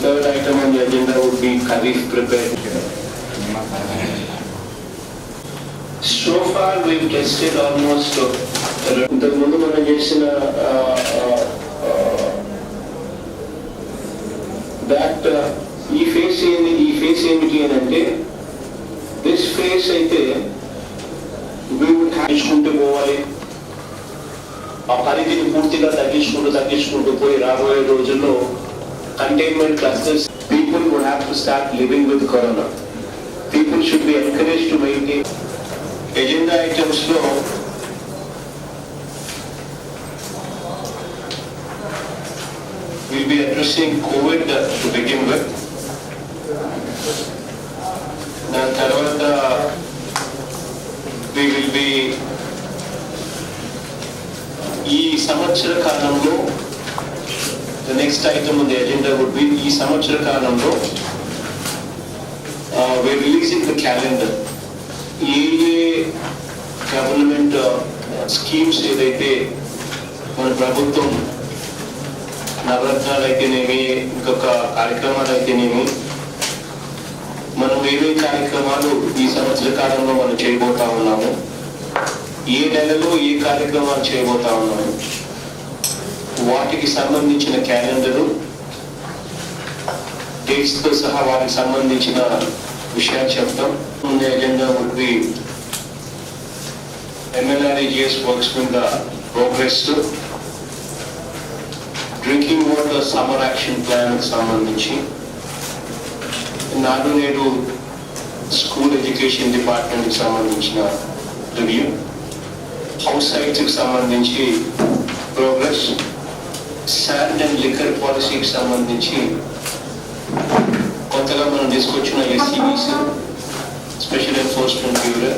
third item on the agenda would be Kharif prepared. So far we've tested almost ఇంతకు ముందు మనం చేసిన that ఈ ఫేస్ ఏమిటి అని అంటే దిస్ ఫేస్ అయితే తగ్గించుకుంటూ పోవాలి, ఆ పరిధిని పూర్తిగా తగ్గించుకుంటూ పోయి రాబోయే రోజుల్లో containment clusters people would have to start living with corona. People should be encouraged to maintain agenda items లో we'll be addressing COVID to begin with. దాని తర్వాత we will be ఈ సంవత్సర కాలంలో the next item on the agenda would be ఈ సంవత్సర కాలంలో we're releasing the calendar. A government schemes ఏదైతే మన ప్రభుత్వం నవరత్నాలు అయితేనేమి ఇంకొక కార్యక్రమాలు అయితేనేమి మనం ఏవే కార్యక్రమాలు ఈ సంవత్సర కాలంలో మనం చేయబోతా ఉన్నాము, ఏ నెలలో ఏ కార్యక్రమాలు చేయబోతా ఉన్నాము, వాటికి సంబంధించిన క్యాలెండరు డేట్స్తో సహా వాటికి సంబంధించిన విషయాలు చెప్తాం. Agenda would be MNREGS works with the progress drinking water summer action plan సంబంధించి, నాడు నేడు స్కూల్ ఎడ్యుకేషన్ డిపార్ట్మెంట్కి సంబంధించిన రివ్యూ, హౌస్ సైట్స్కి సంబంధించి ప్రోగ్రెస్, శాండ్ అండ్ లిక్కర్ పాలసీకి సంబంధించి కొత్తగా మనం తీసుకొచ్చిన SCBs స్పెషల్ ఎన్ఫోర్స్మెంట్ బ్యూరో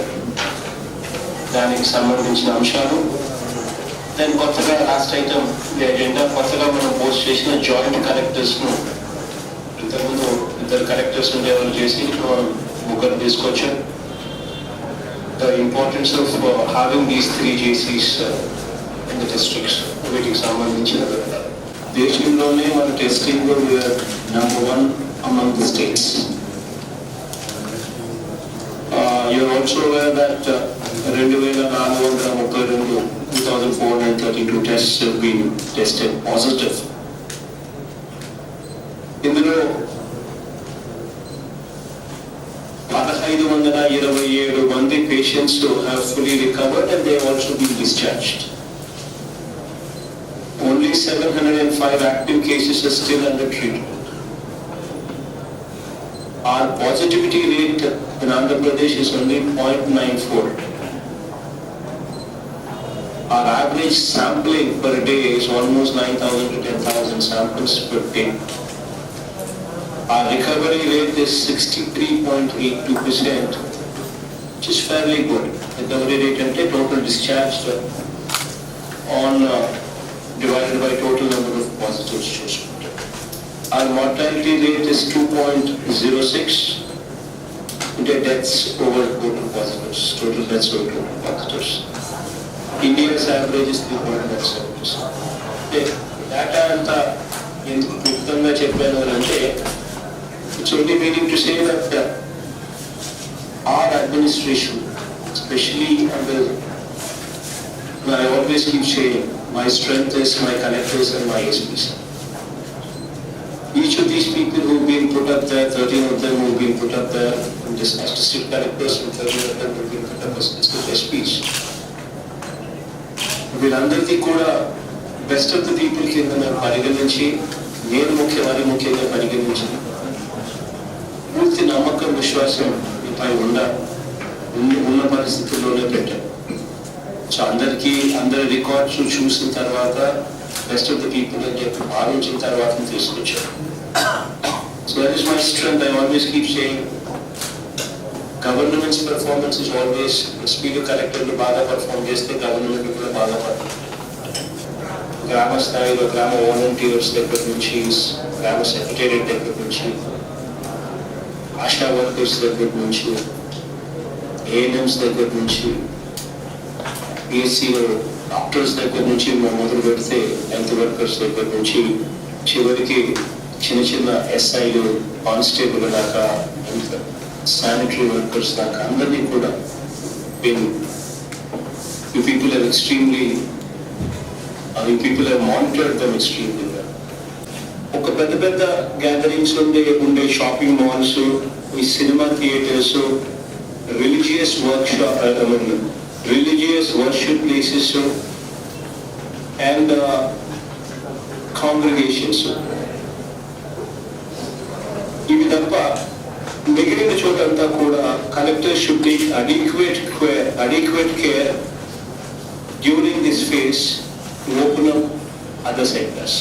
దానికి సంబంధించిన అంశాలు. దాని కొత్తగా లాస్ట్ ఐటమ్ ఎజెండా కొత్తగా మనం పోస్ట్ చేసిన జాయింట్ కలెక్టర్స్ను ఇంతకుముందు 2 కలెక్టర్స్ డెవలప్ చేసి ముగ్గురు తీసుకొచ్చాం. The importance of having these 3 JCs in the districts వీటికి సంబంధించిన దేశంలోనే మన testing number 1 among the states. You're also aware that 2,432 tests have been tested positive. ఇందులో 1,527 మంది patients have fully recovered and they have also been discharged. Only 705 active cases are still under treatment. Our positivity rate in Andhra Pradesh is only 0.94. Our average sampling per day is almost 9,000 to 10,000 samples per day. Our recovery rate is 63.82%, which is fairly good. Recovery rate and total discharged on divided by total number of positives. Our mortality rate is 2.06 into deaths over total positives, total deaths over total positives. India's average is 3.7%. Data anta indukanga cheppanu ante it's only meaning to say that our administration, especially under, I always keep saying, my strength is my collectors and my SPs. Each of these people who have been put up there, 13 of them who have been put up there, and just as district collectors, and 13 of them who have been put up as district SPs. వీళ్ళందరికీ కూడా best of the people కింద మేము పరిగణించి, నేను ముఖ్యంగా పరిగణించి పూర్తి నమ్మకం విశ్వాసం పై ఉన్న పరిస్థితుల్లోనే పెట్టాం. సో అందరి రికార్డ్స్ చూసిన తర్వాత best of the people and get భావించిన తర్వాత తీసుకొచ్చారు. So that is my strength. I always keep saying government's performance is always speed collector బాగా పర్ఫార్మ్ చేస్తే గవర్నమెంట్ కూడా బాగా పర్ఫార్మ్. గ్రామ స్థాయిలో గ్రామ వాలంటీర్స్ దగ్గర నుంచి, గ్రామ సెక్రటేరియట్ దగ్గర నుంచి, ఆశా వర్కర్స్ దగ్గర నుంచి, ANMs దగ్గర నుంచి, PSC డాక్టర్స్ దగ్గర నుంచి మొదలు పెడితే హెల్త్ వర్కర్స్ దగ్గర నుంచి చివరికి చిన్న చిన్న ఎస్ఐలు, కానిస్టేబుల్ దాకా, శానిటరీ వర్కర్స్ దాకా అందరినీ కూడా you people have monitored them extremely well. ఒక పెద్ద పెద్ద గ్యాదరింగ్స్ ఉండే షాపింగ్ మాల్స్, ఈ cinema theatres, religious worship places and congregations, ఇవి తప్ప మిగిలిన చోటంతా కూడా collectors should take adequate care during this phase to open up other sectors.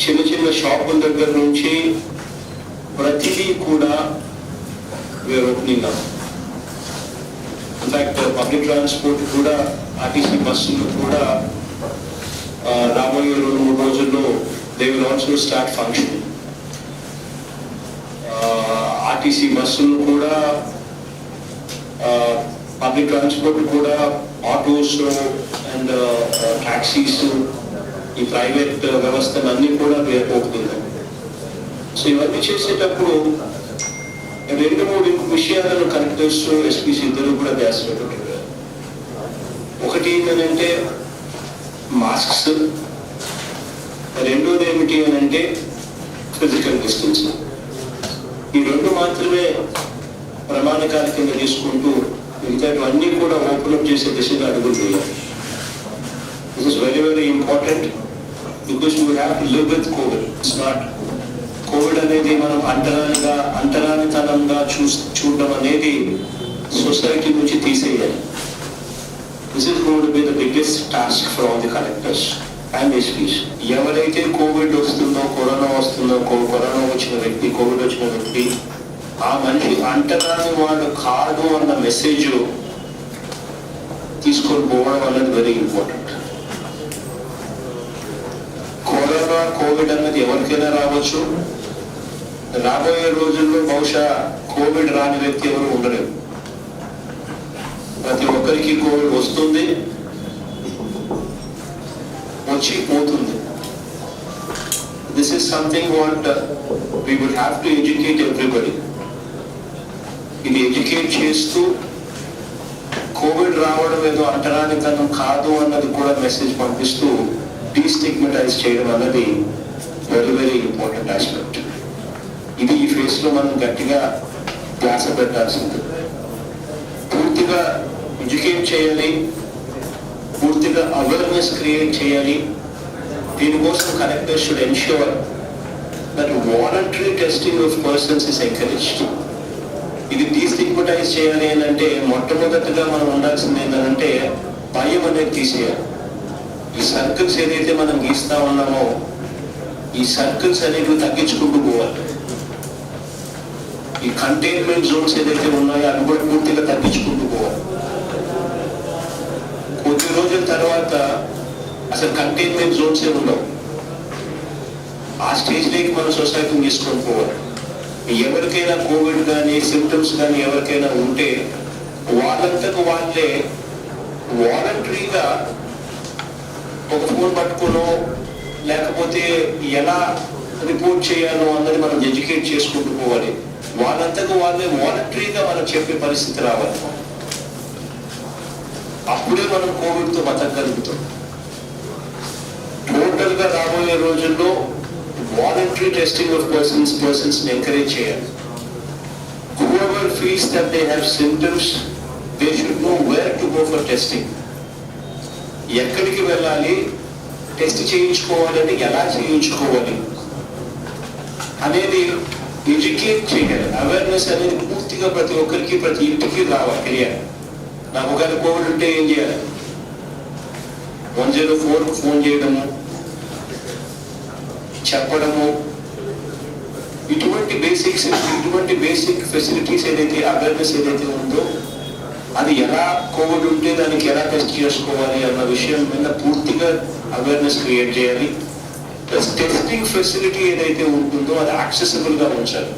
చిన్న చిన్న షాపుల దగ్గర నుంచి ప్రతిదీ కూడా were opening up. In fact public transport కూడా, ఆర్టీసీ బస్సులు కూడా రాబోయే 2-3 రోజుల్లో they will also start functioning. RTC బస్సులు కూడా, పబ్లిక్ ట్రాన్స్పోర్ట్ కూడా, ఆటోస్ అండ్ ట్యాక్సీస్, ఈ ప్రైవేట్ వ్యవస్థలన్నీ కూడా పోతున్నాయి. సో ఇవన్నీ చేసేటప్పుడు 2-3 విషయాలను కలెక్టర్స్, ఎస్పీస్ ఇద్దరు కూడా ధ్యాస పెట్టారు. ఒకటి ఏంటంటే మాస్క్స్, రెండోది ఏమిటి అని అంటే ఫిజికల్ డిస్టెన్సింగ్. ఈ 2 మాత్రమే ప్రమాణికాల కింద తీసుకుంటూ మిగతావన్నీ కూడా ఓపెన్ అప్ చేసే దిశగా అడుగులు వేయాలి. This is very very important because you have to live with Covid. It's not Covid అనేది మనం అంటరానితనంగా చూడడం అనేది సొసైటీ నుంచి తీసేయాలి. This is going to be the biggest task for all the collectors and SP's. ఎవరైతే కోవిడ్ వస్తుందో, corona వచ్చిన వ్యక్తి, కోవిడ్ వచ్చిన వ్యక్తి, ఆ మనిషి అంటరాని వాడు కాదు అన్న మెసేజ్ తీసుకొని పోవడం అన్నది వెరీ ఇంపార్టెంట్. కోవిడ్ అన్నది ఎవరికైనా రావచ్చు. రాబోయే రోజుల్లో బహుశా కోవిడ్ రాని వ్యక్తి ఎవరు ఉండలేరు. ప్రతి ఒక్కరికి కోవిడ్ వస్తుంది, వచ్చి పోతుంది. This is something what we would have to educate everybody. ఇది ఎడ్యుకేట్ చేస్తూ కోవిడ్ రావడం ఏదో అంటరానితనం కాదు అన్నది కూడా మెసేజ్ పంపిస్తూ డీస్టిగ్మటైజ్ చేయడం అన్నది వెరీ వెరీ ఇంపార్టెంట్ ఆస్పెక్ట్. ఇది ఈ ఫేస్ లో మనం గట్టిగా ధ్యాస పెట్టాల్సింది. పూర్తిగా ఎడ్యుకేట్ చేయాలి, పూర్తిగా అవేర్నెస్ క్రియేట్ చేయాలి. దీనికోసం collectors should ensure that voluntary testing of persons is encouraged. ఇది డీస్టిగ్మటైజ్ చేయాలి అని అంటే మొట్టమొదటిగా మనం ఉండాల్సింది ఏంటంటే భయం అనేది తీసేయాలి. ఈ సర్కిల్స్ ఏదైతే మనం గీస్తా ఉన్నామో ఈ సర్కిల్స్ అనేవి తగ్గించుకుంటూ పోవాలి. ఈ కంటైన్మెంట్ జోన్స్ ఏదైతే ఉన్నాయో అవి కూడా పూర్తిగా తగ్గించుకుంటూ పోవాలి. కొద్ది రోజుల తర్వాత అసలు కంటైన్మెంట్ జోన్స్ ఉండవు. ఆ స్టేజ్లోకి మన సొసైటీని తీసుకొని పోవాలి. ఎవరికైనా కోవిడ్ కానీ సిమ్టమ్స్ కానీ ఎవరికైనా ఉంటే వాళ్ళంతకు వాళ్ళే వాలంటరీగా ఒక ఫోన్ పట్టుకునో లేకపోతే ఎలా రిపోర్ట్ చేయాలో అన్నది మనం ఎడ్యుకేట్ చేసుకుంటూ పోవాలి. వాళ్ళంతకు వాళ్ళే వాలంటరీగా మనం చెప్పే పరిస్థితి రావాలి. అప్పుడే మనం కోవిడ్తో బతకగలుగుతాం. టోటల్ గా రాబోయే రోజుల్లో voluntary testing of persons encourage చేయాలి. Whoever feels that they have symptoms, they should know where to go for testing. ఎక్కడికి వెళ్ళాలి, టెస్ట్ చేయించుకోవాలని, ఎలా చేయించుకోవాలి అనేది ఎడ్యుకేట్ చేయాలి. అవేర్నెస్ అనేది పూర్తిగా ప్రతి ఒక్కరికి, ప్రతి ఇంటికి రావాలి, తెలియాలి. నాకు ఒకవేళ కోవిడ్ ఉంటే ఏం చేయాలి, 104కు ఫోన్ చేయడము, చెప్పడము, ఇటువంటి బేసిక్ ఫెసిలిటీస్ ఏదైతే అవేర్నెస్ ఏదైతే ఉందో అది ఎలా కోవిడ్ ఉంటే దానికి ఎలా టెస్ట్ చేసుకోవాలి అన్న విషయం మీద పూర్తిగా అవేర్నెస్ క్రియేట్ చేయాలి. ప్లస్ టెస్టింగ్ ఫెసిలిటీ ఏదైతే ఉంటుందో అది యాక్సెసిబుల్ గా ఉంచాలి.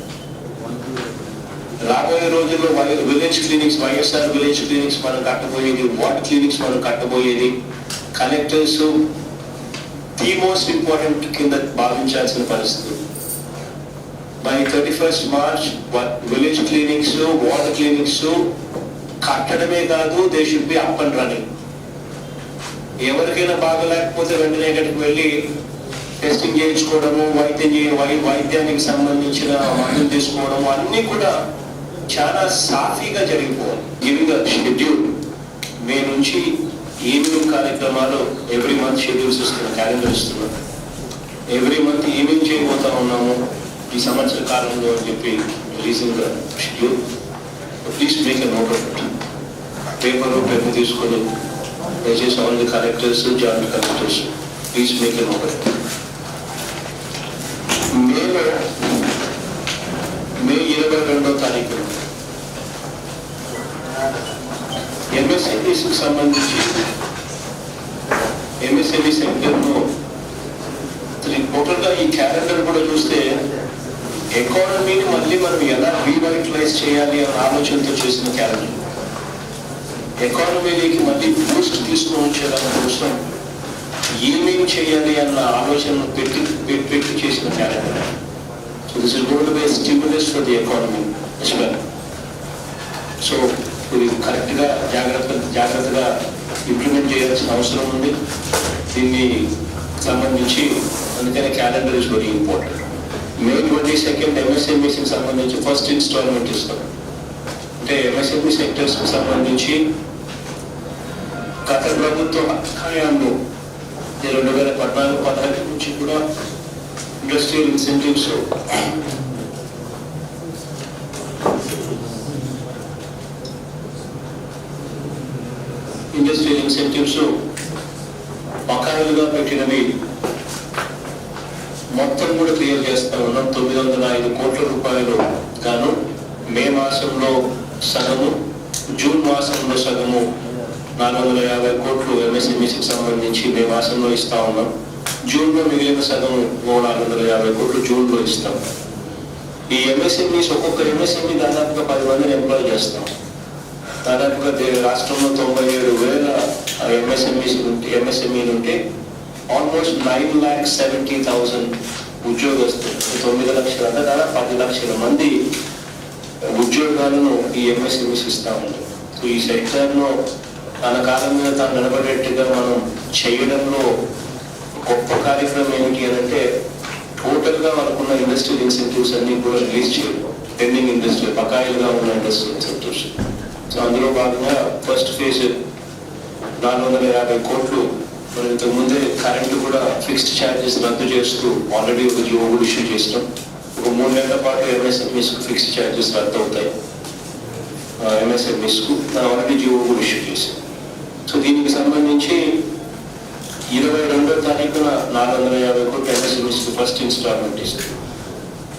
రాబోయే రోజుల్లో village clinics, YSR village clinics మనం కట్టబోయేది, వార్డ్ క్లినిక్స్ మనం కట్టబోయేది, కలెక్టర్స్ ది మోస్ట్ ఇంపార్టెంట్ కింద భావించాల్సిన పరిస్థితి. By 31st March village clinics, water clinics కట్టడమే కాదు, they should be up and running. ఎవరికైనా బాగలేకపోతే వెంటనే ఇక్కడికి వెళ్ళి టెస్టింగ్ చేయించుకోవడము, వైద్యానికి సంబంధించిన మందులు తీసుకోవడము అన్నీ కూడా చాలా సాఫీగా జరిగిపోవాలి. గివింగ్ అ షెడ్యూల్, మే నుంచి ఈవినింగ్ కార్యక్రమాలు ఎవ్రీ మంత్ షెడ్యూల్స్ ఇస్తున్నాం, క్యాలెండర్ ఇస్తున్నాం. ఎవ్రీ మంత్ ఏమేం చేయబోతా ఉన్నాము ఈ సంవత్సర కాలంలో అని చెప్పి releasing schedule. Please make a note of it. Paper తీసుకొని దయచేసి all the collectors, joint collectors, please make a note of it. May 22వ తారీఖు ఎంఎస్ఎంఈకి సంబంధించి ఎంఎస్ఎంఈ సెక్టర్ను టోటల్గా ఈ క్యాలెండర్ కూడా చూస్తే ఎకానమీని మళ్ళీ మనం ఎలా రీవైటలైజ్ చేయాలి అనే ఆలోచనతో చేసిన క్యాలెండర్. ఎకానమీకి మళ్ళీ బూస్ట్ తీసుకొని వచ్చేదాని కోసం ఏమేం చేయాలి అన్న ఆలోచనను పెట్టి చేసిన calendar. So this is going to be a stimulus for the economy as well. So ఇది కరెక్ట్గా జాగ్రత్తగా ఇంప్లిమెంట్ చేయాల్సిన అవసరం ఉంది దీన్ని సంబంధించి. అందుకని క్యాలెండర్ ఇస్ వెరీ ఇంపార్టెంట్. మే 22 ఎంఎస్ఎంఈకి సంబంధించి ఫస్ట్ ఇన్స్టాల్మెంట్ ఇస్తాం. అంటే ఎంఎస్ఎంఈ సెక్టర్స్కి సంబంధించి గత ప్రభుత్వం హయాంలో 2014-15 నుంచి కూడా ఇండస్ట్రియల్ ఇన్సెంటివ్స్ బకాయిలుగా పెట్టినవి మొత్తం కూడా క్లియర్ చేస్తా ఉన్నాం. 905 కోట్ల రూపాయలు గాను మే మాసంలో సగము, జూన్ మాసంలో సగము 450 కోట్లు ఎంఎస్ఎంఈకి సంబంధించి మే మాసంలో ఇస్తా ఉన్నాం. జూన్లో మిగిలిన సగము 450 కోట్లు జూన్లో ఇస్తాం. ఈ ఎంఎస్ఎంఈస్ ఒక్కొక్క ఎంఎస్ఎంఈ దాదాపుగా 10 మందిని ఎంప్లాయ్ చేస్తాం. దాదాపుగా రాష్ట్రంలో 97,000 ఎంఎస్ఎంఈలు ఉంటే ఆల్మోస్ట్ 9,70,000 ఉద్యోగస్తులు, 9 లక్షలు అంటే దాదాపు 10 లక్షల మంది ఉద్యోగాలను ఈ ఎంఎస్ఎంఈస్ ఇస్తా ఉంటారు. సో ఈ సెక్టర్లో తన కాలం మీద తాను నిలబడేట్టుగా మనం చేయడంలో గొప్ప కార్యక్రమం ఏమిటి అని అంటే టోటల్గా మనకున్న ఇండస్ట్రియల్ ఇన్సెంటివ్స్ అన్ని కూడా రిలీజ్ చేయడం, పెండింగ్ ఇండస్ట్రియల్ బకాయిలుగా ఉన్న ఇండస్ట్రియల్ ఇన్సెంటివ్స్. సో అందులో భాగంగా ఫస్ట్ ఫేజ్ 450 కోట్లు. మనం ఇంతకుముందే కరెంటు కూడా ఫిక్స్డ్ ఛార్జెస్ రద్దు చేస్తూ ఆల్రెడీ ఒక జియో కూడా ఇష్యూ చేస్తాం. ఒక 3 నెలల పాటు ఎంఎస్ఎంఈస్కు ఫిక్స్డ్ ఛార్జెస్ రద్దు అవుతాయి. ఎంఎస్ఎంఈస్కు ఆల్రెడీ జియో కూడా ఇష్యూ చేసాం. సో దీనికి సంబంధించి 22వ తారీఖున 450 కోట్లు ఎంఎస్ఎంఈస్కు ఫస్ట్ ఇన్స్టాల్మెంట్ ఇస్తాం.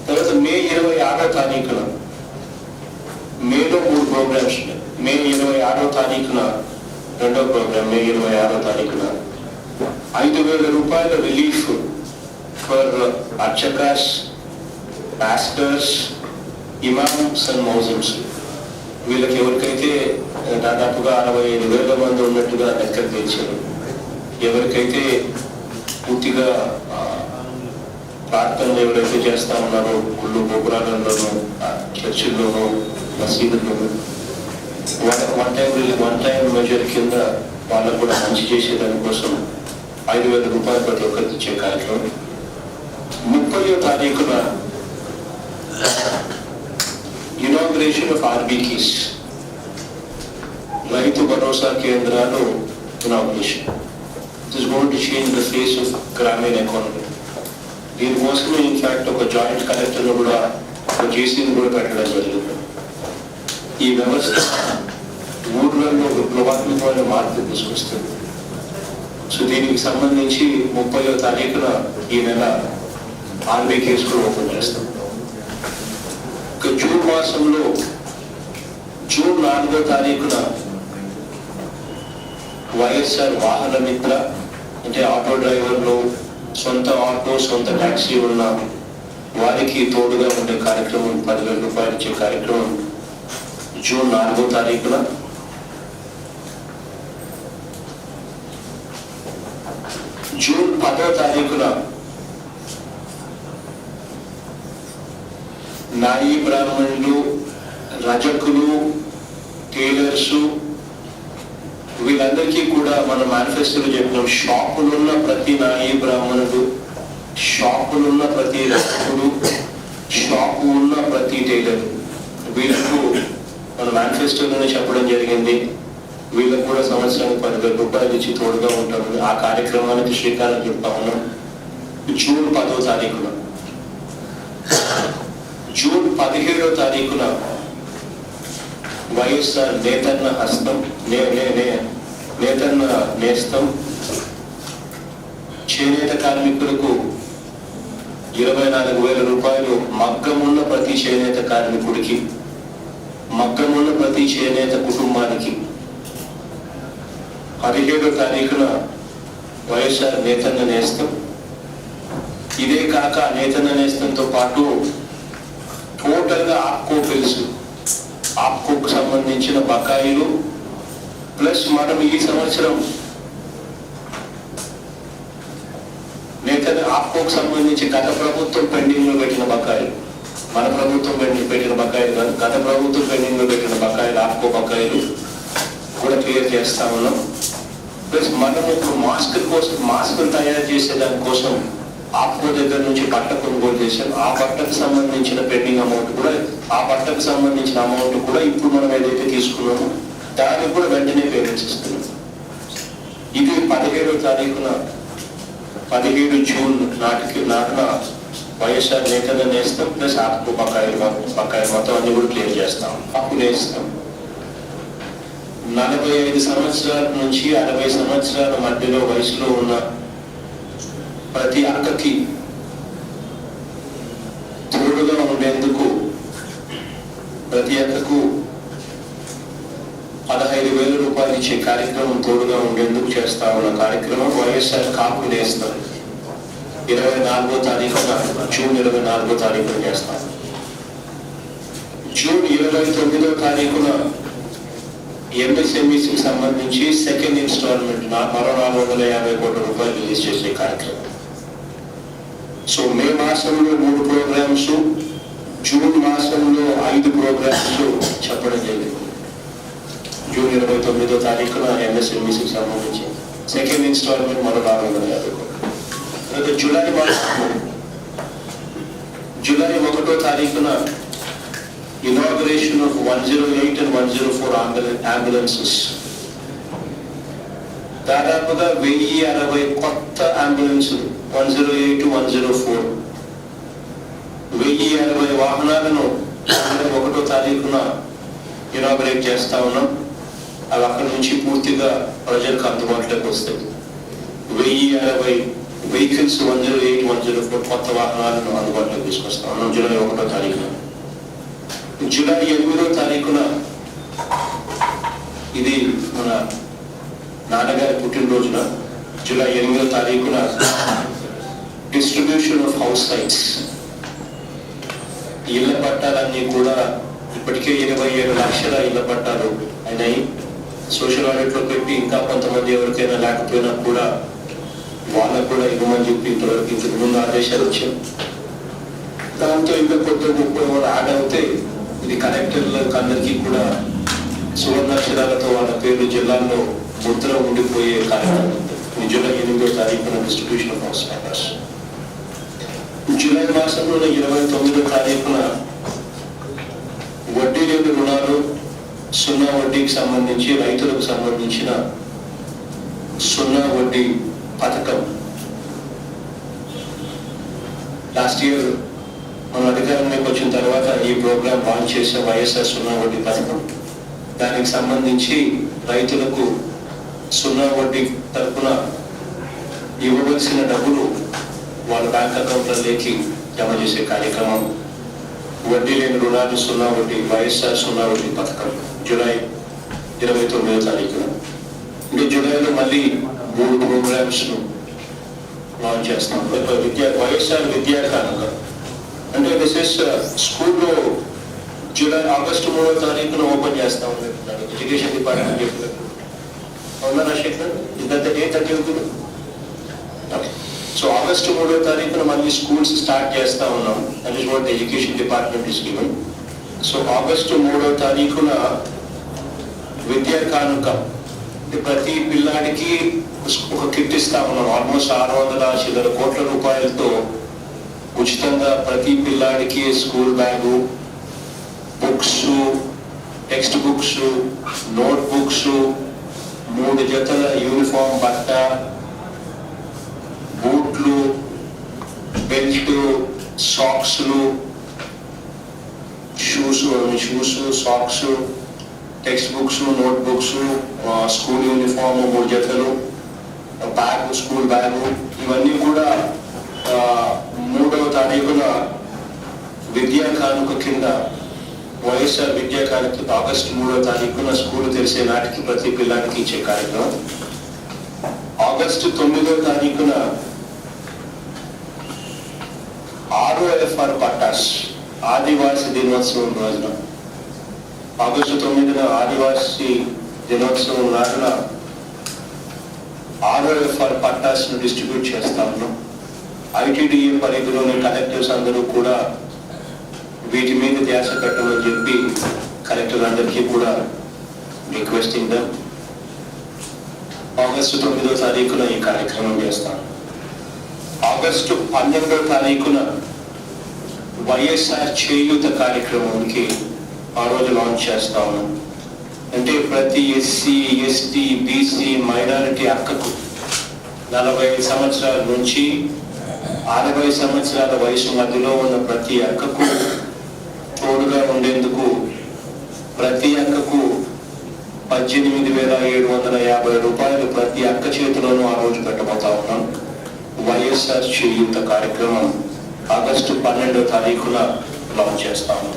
తర్వాత మే 26వ తారీఖున మేలో 3 ప్రోగ్రామ్స్ ఉన్నాయి. మే 26వ తారీఖున రెండో ప్రోగ్రామ్, మే 26వ తారీఖున 5,000 రూపాయల relief for archakas, pastors, imams and mouzams. వీళ్ళకి ఎవరికైతే దాదాపుగా 65,000 మంది ఉన్నట్టుగా లెక్క తెచ్చారు. ఎవరికైతే పూర్తిగా ప్రార్థనలు ఎవరైతే చేస్తా ఉన్నారో గుళ్ళు గోపురాలలోనూ, చర్చిల్లోనూ, మసీదుల్లోనూ వన్ టైం మెజర్ కింద వాళ్ళకు కూడా మంచి చేసేదానికోసం 5,000 రూపాయలు ప్రతి ఒక్కరికి ఇచ్చే కార్యక్రమం. 30వ తారీఖున ఇనాగ్రేషన్ ఆఫ్ ఆర్బీకీస్, రైతు భరోసా కేంద్రాలు inauguration. It is going to change the face of గ్రామీణ ఎకానమీ. దీనికోసమే ఇన్ఫాక్ట్ ఒక జాయింట్ కలెక్టర్ను కూడా, ఒక జేసీని కూడా పెట్టడం జరిగింది. ఈ వ్యవస్థ ఊర్లలో ఒక ప్రభాత్మకమైన మార్పు తీసుకొస్తుంది. సో దీనికి సంబంధించి 30వ తారీఖున ఈ నెల ఆర్బీకేస్ కూడా ఓపెన్ చేస్తాం. జూన్ మాసంలో జూన్ 4వ తారీఖున వైఎస్ఆర్ వాహన మిత్ర, అంటే ఆటో డ్రైవర్లు, సొంత ఆటో, సొంత ట్యాక్సీ ఉన్న వారికి తోడుగా ఉండే కార్యక్రమం, 10,000 రూపాయలు ఇచ్చే కార్యక్రమం జూన్ 4వ తారీఖున. జూన్ 10వ తారీఖున నాయి బ్రాహ్మణులు, రజకులు, టైలర్స్ వీళ్ళందరికీ కూడా మన మేనిఫెస్టోలో చెప్పినాం. షాపులున్న ప్రతి నాయి బ్రాహ్మణుడు, షాపులున్న ప్రతి రజకుడు, షాపు ఉన్న ప్రతి టైలర్ వీళ్ళకు మన మేనిఫెస్టోలోనే చెప్పడం జరిగింది. వీళ్ళకు కూడా సంవత్సరానికి 10,000 రూపాయలు ఇచ్చి తోడుగా ఉంటాము. ఆ కార్యక్రమానికి శ్రీకారం చుడతా ఉన్నాం. జూన్ 10వ తారీఖున, జూన్ 17వ తారీఖున వైఎస్ఆర్ నేతన్న హస్తం, నేతన్న నేస్తం చేనేత కార్మికులకు 24,000 రూపాయలు. మగ్గమున్న ప్రతి చేనేత కార్మికుడికి, మగ్గమున్న ప్రతి చేనేత కుటుంబానికి 17వ తారీఖున వైఎస్ఆర్ నేతన్న నేస్తం. ఇదే కాక నేతన్న నేస్తంతో పాటు టోటల్గా ఆప్కో బిల్స్, ఆప్కోకు సంబంధించిన బకాయిలు ప్లస్ మనం ఈ సంవత్సరం నేతన్న ఆప్కోకు సంబంధించి గత ప్రభుత్వం పెండింగ్ లో పెట్టిన బకాయిలు, మన ప్రభుత్వం పెట్టిన బకాయిలు కాదు, గత ప్రభుత్వం పెండింగ్ లో పెట్టిన బకాయిలు, ఆప్కో బకాయిలు కూడా క్లియర్ చేస్తా ఉన్నాం. ప్లస్ మనం ఇప్పుడు మాస్కులు తయారు చేసే దానికోసం ఆప్కో దగ్గర నుంచి బట్ట కొనుగోలు చేశాం. ఆ బట్టకు సంబంధించిన పెండింగ్ అమౌంట్ కూడా, ఆ బట్టకు సంబంధించిన అమౌంట్ కూడా ఇప్పుడు మనం ఏదైతే తీసుకున్నామో దానికి కూడా వెంటనే పేమెంట్స్ ఇస్తున్నాం. ఇది 17వ తారీఖున 17 జూన్ నాటిన వైఎస్ఆర్ నేతన్న నేస్తాం ప్లస్ ఆప్కో బకాయిలు మొత్తం అన్ని కూడా క్లియర్ చేస్తాం. అప్పు నేస్తాం 45 సంవత్సరాల నుంచి 60 సంవత్సరాల మధ్యలో వయసులో ఉన్న ప్రతి అక్కకి తోడుగా ఉండేందుకు, ప్రతి అక్కకు 15,000 రూపాయలు ఇచ్చే కార్యక్రమం తోడుగా ఉండేందుకు చేస్తా ఉన్న కార్యక్రమం వైఎస్ఆర్ కాపు నేస్తాం 24వ తారీఖున, జూన్ 24వ తారీఖున చేస్తాం. జూన్ 29వ తారీఖున ఎంఎస్ఎంఈసికి సంబంధించి సెకండ్ ఇన్స్టాల్మెంట్ మరో 450 కోట్ల రూపాయలు రిలీజ్ చేసే కార్యక్రమం. సో మే మాసంలో 3 ప్రోగ్రామ్స్, జూన్ మాసంలో 5 ప్రోగ్రామ్స్ చెప్పడం జరిగింది. జూన్ 29వ తారీఖున ఎంఎస్ఎంఈసికి సంబంధించి సెకండ్ ఇన్స్టాల్మెంట్ మరో 450 కోట్లు. జూలై మాసం, జూలై 1వ తారీఖున ఇనాగరేషన్ ఆఫ్ 108 and 104 అంబులెన్సెస్. దాదాపుగా 1060 కొత్త అంబులెన్సులు 108, 104 1060 వాహనాలను 1వ తారీఖున ఇనాగరేట్ చేస్తా ఉన్నాం. అవి అక్కడి నుంచి పూర్తిగా ప్రజలకు అందుబాటులోకి వస్తాయి. 1060 వెహికల్స్ 108, 104 కొత్త వాహనాలను అందుబాటులోకి తీసుకొస్తా ఉన్నాం జూలై 1వ తారీఖున. జూలై 8వ తారీఖున ఇది మన నాన్నగారి పుట్టినరోజున, జూలై 8వ తారీఖున డిస్ట్రిబ్యూషన్ ఆఫ్ హౌస్ సైట్స్, ఇళ్ల పట్టాలన్నీ కూడా ఇప్పటికే 27 లక్షల ఇళ్ల పట్టాలు అయినాయి. సోషల్ ఆడిట్ లో పెట్టి ఇంకా కొంతమంది ఎవరికైనా లేకపోయినా కూడా వాళ్ళకు కూడా ఇవ్వమని చెప్పి ఇంతకు ముందు ఆదేశాలు వచ్చాయి. దాంతో ఇంకా కొత్త 30 యాడ్ అవుతే ఇది కలెక్టర్లకు అందరికీ కూడా సువర్ణాక్షరాలతో వాళ్ళ పేర్లు జిల్లాల్లో ముద్ర ఉండిపోయే కార్యక్రమం. జూలై 8వ తారీఖున distribution of house papers. July మాసంలో 29వ తారీఖున వడ్డీ లేని రుణాలు, 0 వడ్డీకి సంబంధించి రైతులకు సంబంధించిన 0 వడ్డీ పథకం. లాస్ట్ ఇయర్ మనం అధికారంలోకి వచ్చిన తర్వాత ఈ ప్రోగ్రాం లాంచ్ చేసే వైఎస్ఆర్ 0 వడ్డీ పథకం. దానికి సంబంధించి రైతులకు 0 వడ్డీ తరఫున ఇవ్వవలసిన డబ్బులు వాళ్ళ బ్యాంక్ అకౌంట్లలోకి జమ చేసే కార్యక్రమం. వడ్డీ లేని రుణాలు 0 వడ్డీ వైఎస్ఆర్ 0 వడ్డీ పథకం జూలై 29వ తారీఖున. ఇంకా జూలైలో మళ్ళీ 3 ప్రోగ్రామ్స్ లాంచ్ చేస్తాం. వైఎస్ఆర్ విద్యా కానుక అంటే స్కూల్లో ఆగస్టు 3వ తారీఖున ఓపెన్ చేస్తా ఉన్నారు ఎడ్యుకేషన్ డిపార్ట్మెంట్ చెప్పినట్టు. అవునా రాజశేఖర్? ఇదంతా డేట్ అంటే సో ఆగస్టు 3వ తారీఖున మళ్ళీ స్కూల్స్ స్టార్ట్ చేస్తా ఉన్నాం. That is what education department is given. So August 3వ తారీఖున విద్యా కానుక ప్రతి పిల్లాడికి ఒక కిట్ ఇస్తా ఉన్నాం. ఆల్మోస్ట్ 600 చిల్లర కోట్ల రూపాయలతో ఉచితంగా ప్రతి పిల్లాడికి school bag, books, text books, note books, 3 జతల యూనిఫామ్ బట్ట, బూట్లు, బెల్ట్, సాక్స్లు, shoes, socks, text books, note books, school uniform 3 జతలు, బ్యాగ్, స్కూల్ బ్యాగు, ఇవన్నీ కూడా 3వ తారీఖున విద్యా కానుక కింద వైఎస్ఆర్ విద్యా కానుక ఆగస్టు 3వ తారీఖున స్కూల్ తెరిసే నాటికి ప్రతి పిల్లాడికి ఇచ్చే కార్యక్రమం. ఆగస్టు 9వ తారీఖున ROFR పట్టాస్ ఆదివాసీ దినోత్సవం రోజున, ఆగస్టు 9న ఆదివాసీ దినోత్సవం నాడున ROFR పట్టాస్ ను డిస్ట్రిబ్యూట్ చేస్తా ఉన్నాం. ITDA పరిధిలోని కలెక్టర్స్ అందరూ కూడా వీటి మీద ధ్యాస పెట్టమని చెప్పి కలెక్టర్లందరికీ కూడా రిక్వెస్టింగ్ ద ఆగస్టు 9వ తారీఖున ఈ కార్యక్రమం చేస్తాం. ఆగస్టు 12వ తారీఖున వైఎస్ఆర్ చేయూత కార్యక్రమానికి ఆ రోజు లాంచ్ చేస్తాము. అంటే ప్రతి SC, ST, BC మైనారిటీ అక్కకు 45 సంవత్సరాల నుంచి 60 సంవత్సరాల వయసు మధ్యలో ఉన్న ప్రతి అక్కకు తోడుగా ఉండేందుకు ప్రతి అక్కకు 18,750 రూపాయలు ప్రతి అక్క చేతిలోనూ ఆ రోజు పెట్టబోతా ఉన్నాం. వైఎస్ఆర్ చేయూత కార్యక్రమం ఆగస్టు 12వ తారీఖున లాంచ్ చేస్తాము.